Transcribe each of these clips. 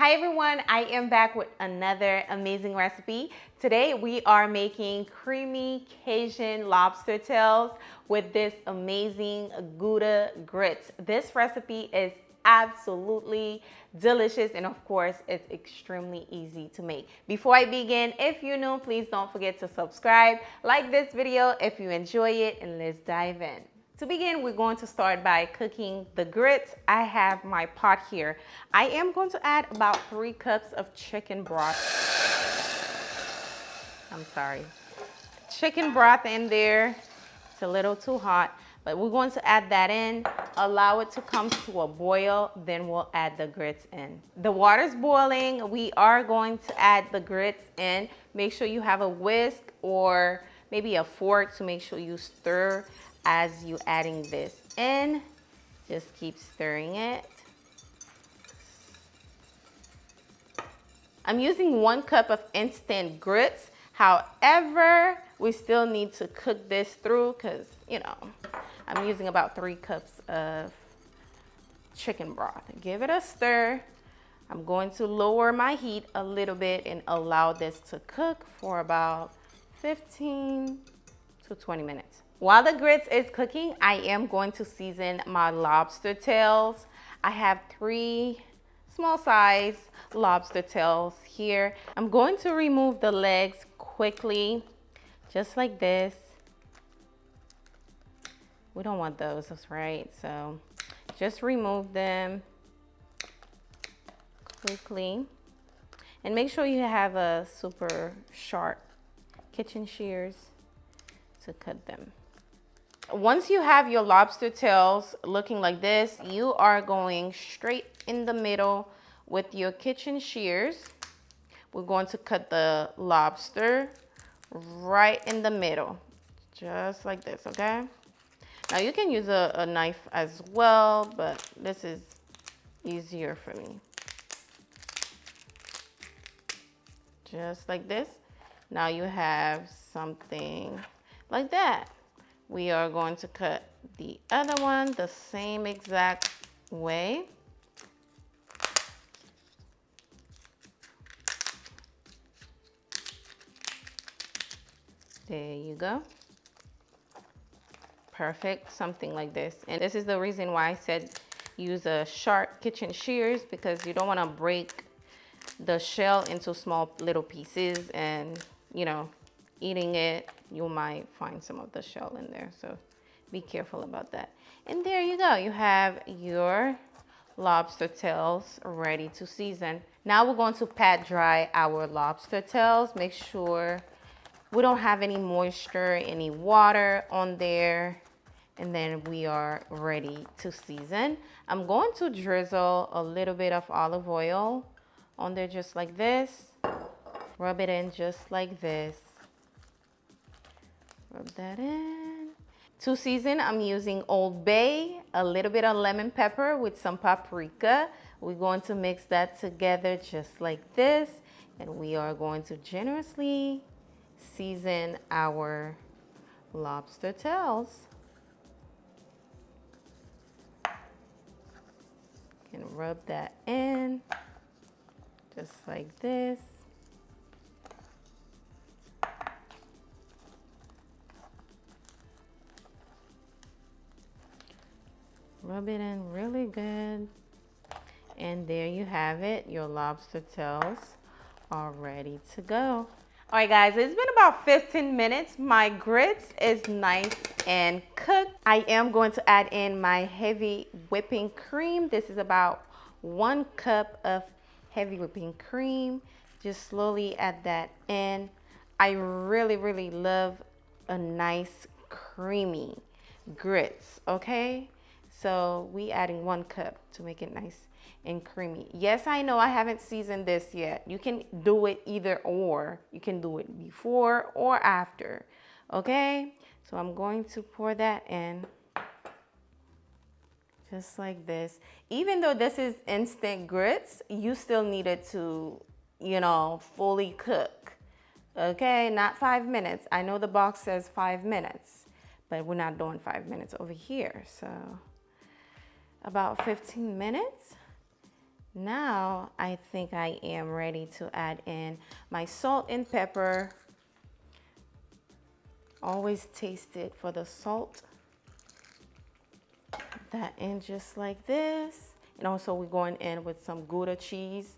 Hi everyone, I am back with another amazing recipe. Today we are making creamy Cajun lobster tails with this amazing Gouda grits. This recipe is absolutely delicious and of course it's extremely easy to make. Before I begin, if you're new, please don't forget to subscribe, like this video if you enjoy it, and let's dive in. To begin, we're going to start by cooking the grits. I have my pot here. I am going to add about 3 cups of chicken broth. Chicken broth in there. It's a little too hot, but we're going to add that in, allow it to come to a boil, then we'll add the grits in. The water's boiling. We are going to add the grits in. Make sure you have a whisk or maybe a fork to make sure you stir as you adding this in. Just keep stirring it. I'm using 1 cup of instant grits. However, we still need to cook this through because, you know, I'm using about 3 cups of chicken broth. Give it a stir. I'm going to lower my heat a little bit and allow this to cook for about 15 to 20 minutes. While the grits is cooking, I am going to season my lobster tails. I have 3 small size lobster tails here. I'm going to remove the legs quickly, just like this. We don't want those, that's right. So just remove them quickly. And make sure you have a super sharp kitchen shears to cut them. Once you have your lobster tails looking like this, you are going straight in the middle with your kitchen shears. We're going to cut the lobster right in the middle, just like this, okay? Now you can use a knife as well, but this is easier for me. Just like this. Now you have something like that. We are going to cut the other one the same exact way. There you go. Perfect, something like this. And this is the reason why I said use a sharp kitchen shears, because you don't want to break the shell into small little pieces and, you know, eating it, you might find some of the shell in there. So be careful about that. And there you go. You have your lobster tails ready to season. Now we're going to pat dry our lobster tails. Make sure we don't have any moisture, any water on there. And then we are ready to season. I'm going to drizzle a little bit of olive oil on there just like this. Rub it in just like this. Rub that in. To season, I'm using Old Bay, a little bit of lemon pepper with some paprika. We're going to mix that together just like this. And we are going to generously season our lobster tails. You can rub that in just like this. Rub it in really good. And there you have it. Your lobster tails are ready to go. All right, guys, it's been about 15 minutes. My grits is nice and cooked. I am going to add in my heavy whipping cream. This is about 1 cup of heavy whipping cream. Just slowly add that in. I really, really love a nice creamy grits, okay? So we adding 1 cup to make it nice and creamy. Yes, I know I haven't seasoned this yet. You can do it either or. You can do it before or after, okay? So I'm going to pour that in just like this. Even though this is instant grits, you still need it to, you know, fully cook, okay? Not 5 minutes. I know the box says 5 minutes, but we're not doing 5 minutes over here. So about 15 minutes. Now I think I am ready to add in my salt and pepper. Always taste it for the salt. That in just like this. And also we're going in with some Gouda cheese.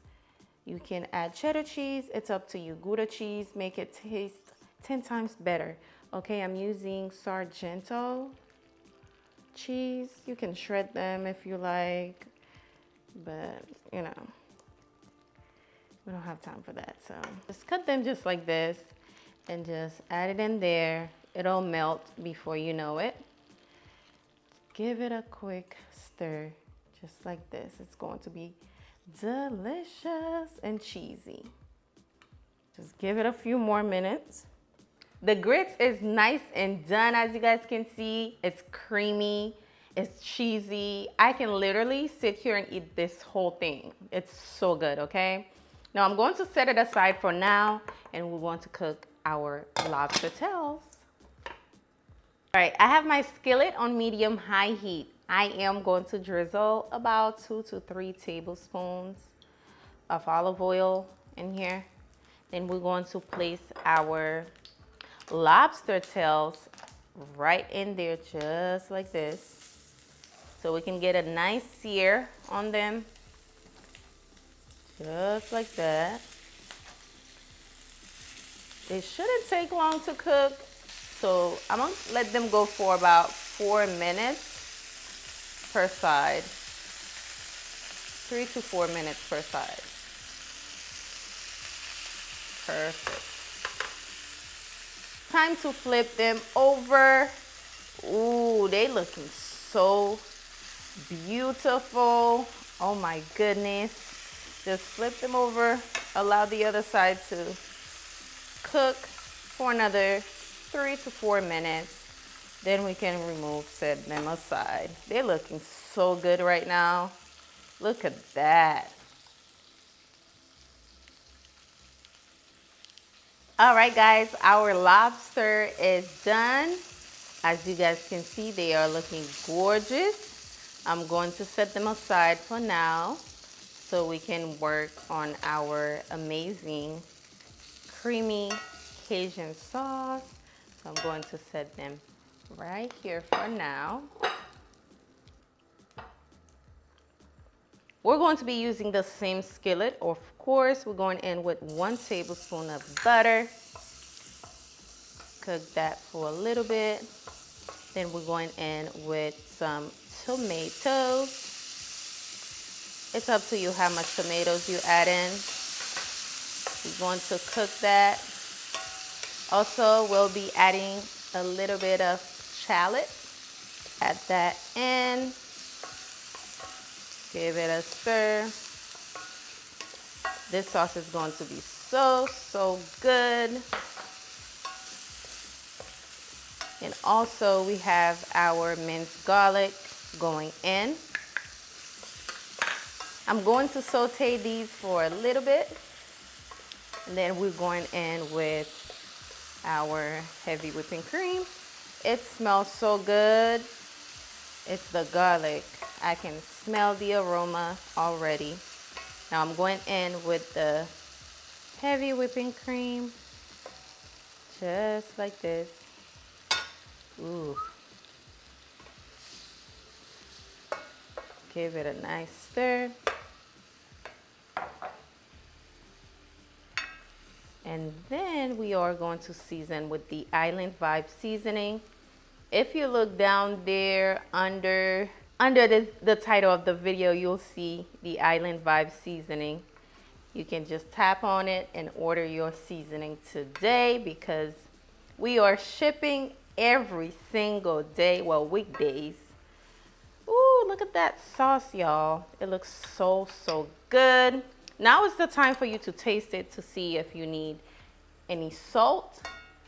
You can add cheddar cheese, it's up to you. Gouda cheese, make it taste 10 times better. Okay, I'm using Sargento cheese. You can shred them if you like, but you know, we don't have time for that. So just cut them just like this and just add it in there. It'll melt before you know it. Give it a quick stir, just like this. It's going to be delicious and cheesy. Just give it a few more minutes. The grits is nice and done, as you guys can see. It's creamy, it's cheesy. I can literally sit here and eat this whole thing. It's so good, okay? Now I'm going to set it aside for now, and we want to cook our lobster tails. All right, I have my skillet on medium-high heat. I am going to drizzle about 2 to 3 tablespoons of olive oil in here. Then we're going to place our lobster tails right in there just like this, so we can get a nice sear on them, just like that. They shouldn't take long to cook, so I'm gonna let them go for about 4 minutes per side. 3 to 4 minutes per side. Perfect. Time to flip them over. Ooh, they looking so beautiful. Oh my goodness. Just flip them over. Allow the other side to cook for another 3 to 4 minutes. Then we can set them aside. They're looking so good right now. Look at that. All right, guys, our lobster is done. As you guys can see, they are looking gorgeous. I'm going to set them aside for now so we can work on our amazing creamy Cajun sauce. So I'm going to set them right here for now. We're going to be using the same skillet. Of course, we're going in with 1 tablespoon of butter. Cook that for a little bit. Then we're going in with some tomatoes. It's up to you how much tomatoes you add in. We're going to cook that. Also, we'll be adding a little bit of shallot. Add that in. Give it a stir. This sauce is going to be so good. And also we have our minced garlic going in. I'm going to saute these for a little bit. And then we're going in with our heavy whipping cream. It smells so good. It's the garlic. I can smell the aroma already. Now I'm going in with the heavy whipping cream, just like this. Ooh. Give it a nice stir. And then we are going to season with the Island Vibe seasoning. If you look down there under the title of the video, you'll see the Island Vibe seasoning. You can just tap on it and order your seasoning today because we are shipping every single day, well, weekdays. Ooh, look at that sauce, y'all. It looks so good. Now is the time for you to taste it to see if you need any salt.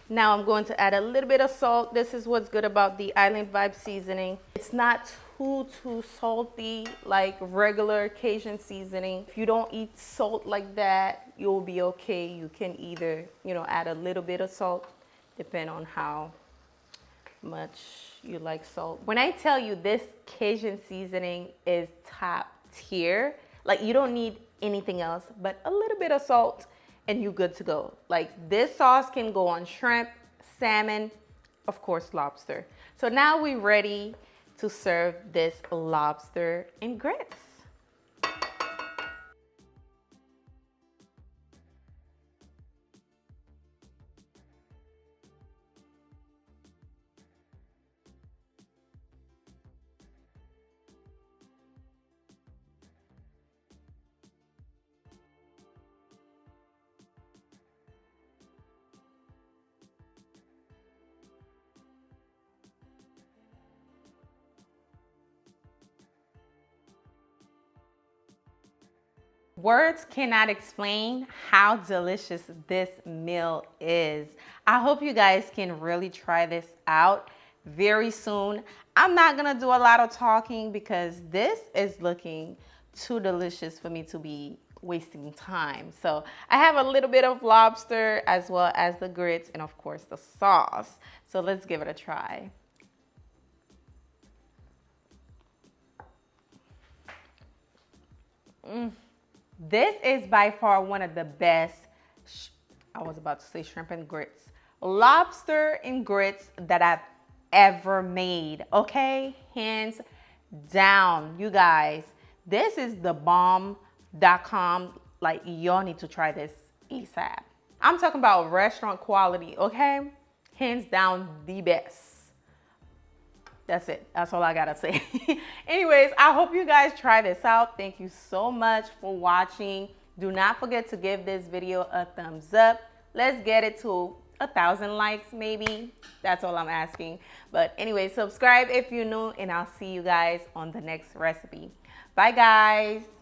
Now I'm going to add a little bit of salt. This is what's good about the Island Vibe seasoning. It's not too salty like regular Cajun seasoning. If you don't eat salt like that, you'll be okay. You can either, add a little bit of salt, depending on how much you like salt. When I tell you this Cajun seasoning is top tier, Like you don't need anything else but a little bit of salt and you're good to go. Like this sauce can go on shrimp, salmon, of course, lobster. So now we're ready to serve this lobster and grits. Words cannot explain how delicious this meal is. I hope you guys can really try this out very soon. I'm not gonna do a lot of talking because this is looking too delicious for me to be wasting time. So I have a little bit of lobster as well as the grits and of course the sauce. So let's give it a try. This is by far one of the best, I was about to say shrimp and grits, lobster and grits that I've ever made, okay? Hands down, you guys. This is the bomb.com. Like, y'all need to try this ASAP. I'm talking about restaurant quality, okay? Hands down, the best. That's it. That's all I gotta say. Anyways, I hope you guys try this out. Thank you so much for watching. Do not forget to give this video a thumbs up. Let's get it to 1,000 likes maybe. That's all I'm asking. But anyway, subscribe if you're new and I'll see you guys on the next recipe. Bye guys.